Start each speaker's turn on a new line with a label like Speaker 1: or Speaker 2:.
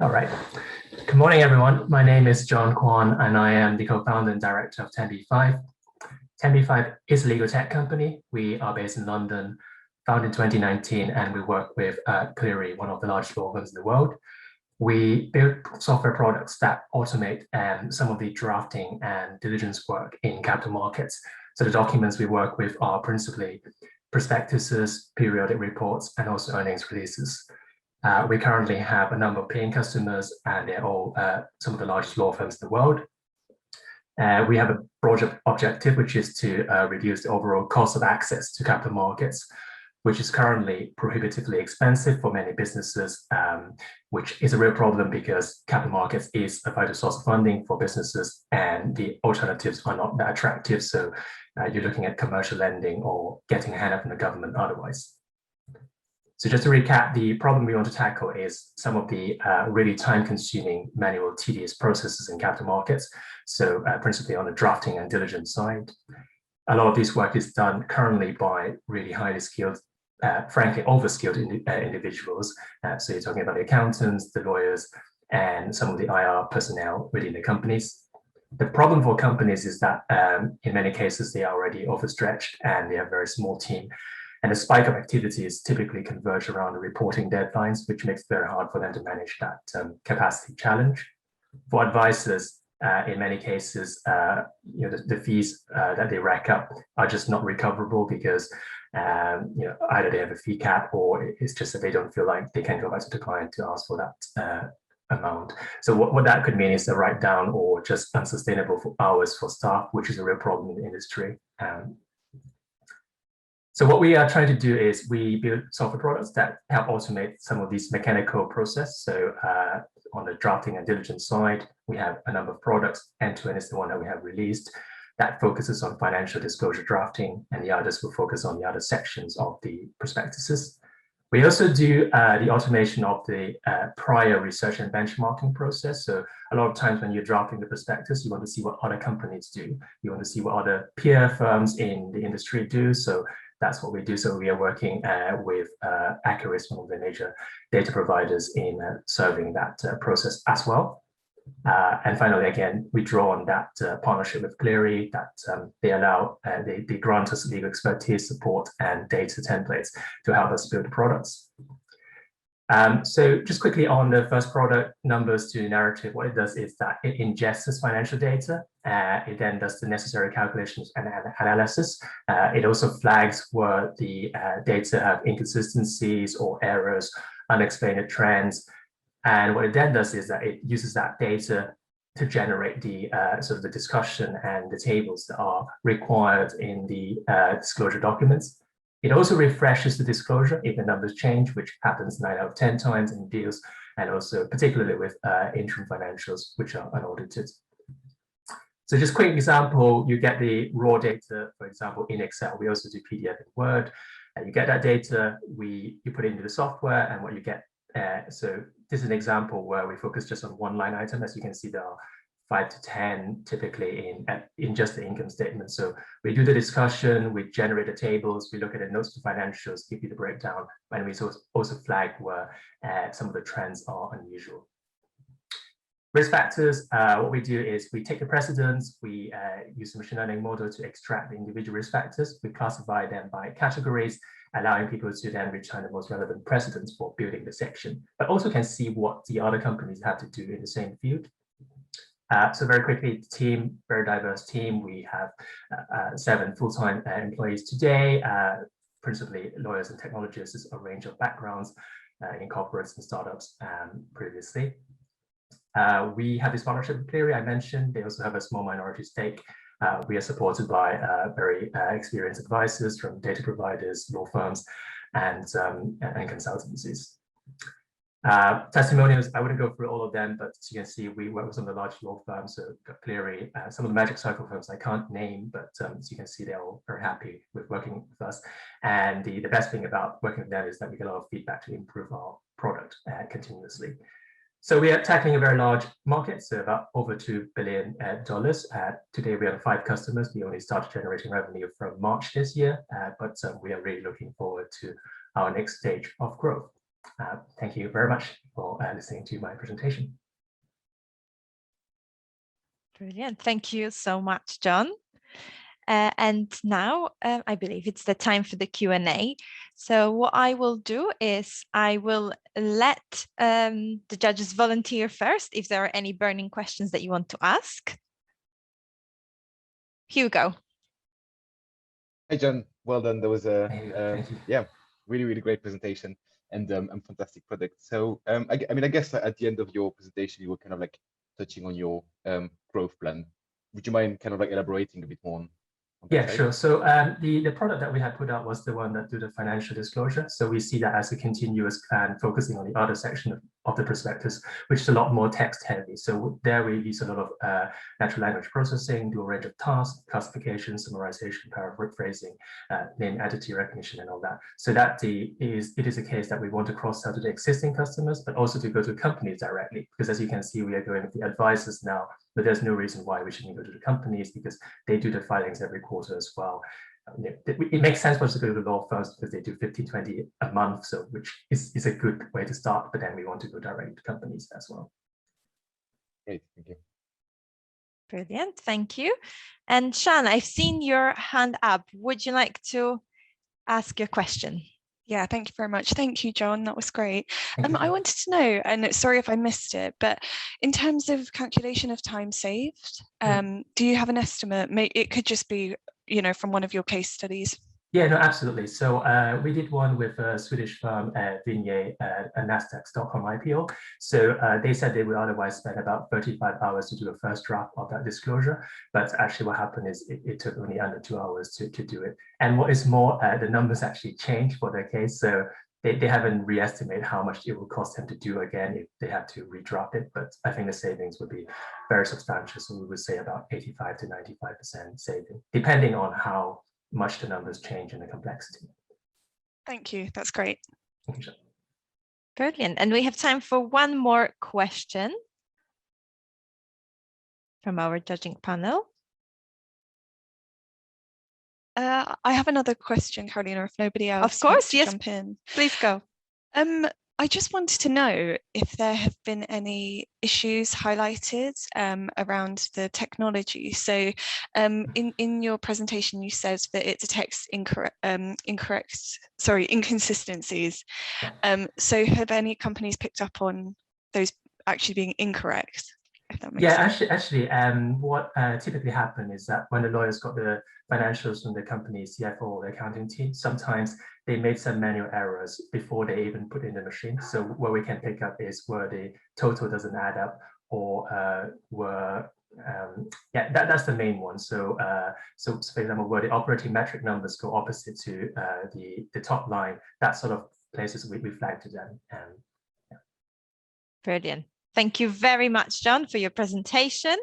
Speaker 1: All right. Good morning, everyone. My name is John Kwan, and I am the co-founder and director of 10b5. 10b5 is a legal tech company. We are based in London, founded in 2019, and we work with Cleary, one of the largest law firms in the world. We build software products that automate some of the drafting and diligence work in capital markets. So the documents we work with are principally prospectuses, periodic reports, and also earnings releases. We currently have a number of paying customers, and they're all some of the largest law firms in the world. We have a broad objective, which is to reduce the overall cost of access to capital markets, which is currently prohibitively expensive for many businesses, which is a real problem because capital markets is a vital source of funding for businesses, and the alternatives are not that attractive. So you're looking at commercial lending or getting a hand from the government otherwise. So just to recap, the problem we want to tackle is some of the really time-consuming, manual, tedious processes in capital markets. So principally on the drafting and diligence side. A lot of this work is done currently by really highly skilled, frankly, overskilled individuals. So you're talking about the accountants, the lawyers, and some of the IR personnel within the companies. The problem for companies is that in many cases, they are already overstretched and they have a very small team. And the spike of activities typically converge around the reporting deadlines, which makes it very hard for them to manage that capacity challenge. For advisors, in many cases, the fees that they rack up are just not recoverable because either they have a fee cap or it's just that they don't feel like they can go back to the client to ask for that amount. So what that could mean is a write down or just unsustainable for hours for staff, which is a real problem in the industry. So what we are trying to do is we build software products that help automate some of these mechanical process. So on the drafting and diligence side, we have a number of products. End-to-end is the one that we have released that focuses on financial disclosure drafting, and the others will focus on the other sections of the prospectuses. We also do the automation of the prior research and benchmarking process. So a lot of times when you're drafting the prospectus, you want to see what other companies do. You want to see what other peer firms in the industry do. So that's what we do. So we are working with Accurate, one of the major data providers in serving that process as well. And finally, again, we draw on that partnership with Cleary that they grant us legal expertise, support, and data templates to help us build the products. So just quickly on the first product, numbers to narrative, what it does is that it ingests this financial data. It then does the necessary calculations and analysis. It also flags where the data have inconsistencies or errors, unexplained trends. And what it then does is that it uses that data to generate the sort of the discussion and the tables that are required in the disclosure documents. It also refreshes the disclosure if the numbers change, which happens 9 out of 10 times in deals, and also particularly with interim financials, which are unaudited. So just quick example, you get the raw data, for example, in Excel. We also do PDF in Word. You get that data, you put it into the software, and what you get. So this is an example where we focus just on one line item. As you can see, there are 5 to 10 typically in just the income statement. So we do the discussion, we generate the tables, we look at the notes to financials, give you the breakdown, and we also flag where some of the trends are unusual. Risk factors, what we do is we take the precedents, we use the machine learning model to extract the individual risk factors, we classify them by categories, allowing people to then return the most relevant precedents for building the section, but also can see what the other companies have to do in the same field. So very quickly, the team, very diverse team. We have 7 full-time employees today, principally lawyers and technologists, a range of backgrounds in corporates and startups previously. We have this partnership with Cleary I mentioned. They also have a small minority stake. We are supported by very experienced advisors from data providers, law firms, and consultancies. Testimonials, I wouldn't go through all of them, but as you can see, we work with some of the large law firms, so Cleary, some of the magic circle firms I can't name, but as you can see, they're all very happy with working with us. And the best thing about working with them is that we get a lot of feedback to improve our product continuously. So we are tackling a very large market, so about over $2 billion. Today we have 5 customers. We only started generating revenue from March this year, but we are really looking forward to our next stage of growth. Thank you very much for listening to my presentation.
Speaker 2: Brilliant. Thank you so much, John. And now I believe it's the time for the Q&A. So what I will do is I will let the judges volunteer first if there are any burning questions that you want to ask. Hugo.
Speaker 3: Hey, John. Well done. There was a
Speaker 1: yeah,
Speaker 3: really great presentation and fantastic product. So I guess at the end of your presentation, you were kind of like touching on your growth plan. Would you mind kind of like elaborating a bit more on
Speaker 1: yeah, sure. So the product that we had put out was the one that do the financial disclosure. So we see that as a continuous plan, focusing on the other section of the prospectus, which is a lot more text heavy. So there we use a lot of natural language processing, do a range of tasks, classification, summarization, paraphrasing, name entity recognition, and all that. So that it is a case that we want to cross-sell to the existing customers, but also to go to companies directly. Because as you can see, we are going with the advisors now, but there's no reason why we shouldn't go to the companies because they do the filings every quarter as well. It makes sense for us to go to the law firms because they do 15, 20 a month, so which is a good way to start, but then we want to go directly to companies as well.
Speaker 3: Great, thank you.
Speaker 2: Brilliant, thank you. And Shan, I've seen your hand up. Would you like to ask your question?
Speaker 4: Yeah, thank you very much. Thank you, John. That was great. I wanted to know, and sorry if I missed it, but in terms of calculation of time saved, do you have an estimate? It could just be, you know, from one of your case studies.
Speaker 1: Yeah, no, absolutely. So we did one with a Swedish firm, Vinje, a Nasdaq Stockholm IPO. So they said they would otherwise spend about 35 hours to do a first draft of that disclosure. But actually what happened is it took only under 2 hours to do it. And what is more, the numbers actually changed for their case. So they haven't re-estimated how much it will cost them to do again if they have to redraft it. But I think the savings would be very substantial. So we would say about 85 to 95% saving, depending on how much the numbers change in the complexity.
Speaker 4: Thank you. That's great.
Speaker 1: Thank you.
Speaker 2: Brilliant. And we have time for one more question from our judging panel.
Speaker 4: I have another question, Carolina, if nobody else
Speaker 2: of course, yes,
Speaker 4: jump in.
Speaker 2: Please go.
Speaker 4: I just wanted to know if there have been any issues highlighted around the technology. So in your presentation, you said that it detects inconsistencies. So have any companies picked up on those actually being incorrect? If that makes sense.
Speaker 1: Actually, what typically happens is that when the lawyers got the financials from the company CFO or the accounting team, sometimes they made some manual errors before they even put in the machine. So what we can pick up is where the total doesn't add up, or that's the main one. So so for example, where the operating metric numbers go opposite to the top line, that sort of places we flag to them.
Speaker 2: Brilliant. Thank you very much, John, for your presentation.